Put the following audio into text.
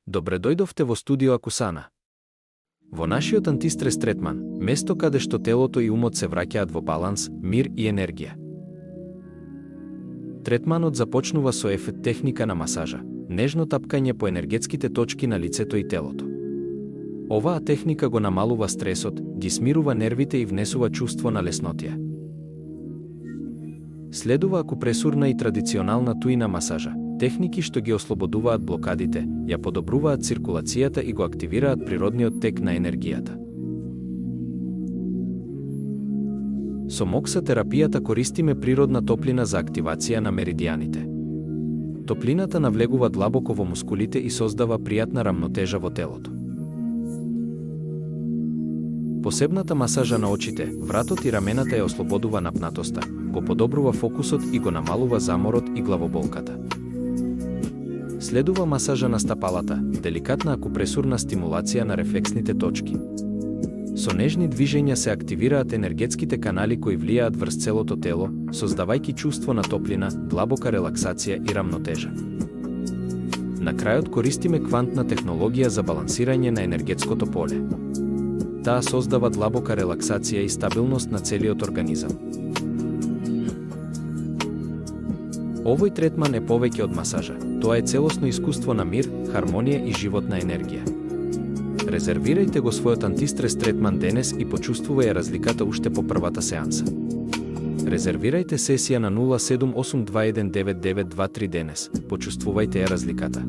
Добре дојдовте во студио Акусана. Во нашиот антистрес третман, место каде што телото и умот се враќаат во баланс, мир и енергија. Третманот започнува со ефект техника на масажа, нежно тапкање по енергетските точки на лицето и телото. Оваа техника го намалува стресот, ги смирува нервите и внесува чувство на леснотија. Следува акупресурна и традиционална туина масажа, техники што ги ослободуваат блокадите, ја подобруваат циркулацијата и го активираат природниот тек на енергијата. Со моксатерапијата користиме природна топлина за активација на меридијаните. Топлината навлегува длабоко во мускулите и создава пријатна рамнотежа во телото. Посебната масажа на очите, вратот и рамената ја ослободува напнатоста, го подобрува фокусот и го намалува заморот и главоболката. Следува масажа на стапалата, деликатна акупресурна стимулација на рефлексните точки. Со нежни движења се активираат енергетските канали кои влијаат врз целото тело, создавајќи чувство на топлина, длабока релаксација и рамнотежа. На крајот користиме квантна технологија за балансирање на енергетското поле. Таа создава длабока релаксација и стабилност на целиот организам. Овој третман е повеќе од масажа, тоа е целосно искуство на мир, хармонија и животна енергија. Резервирајте го својот антистрес третман денес и почувствувај разликата уште по првата сеанса. Резервирајте сесија на 078219923 денес, почувствувајте ја разликата.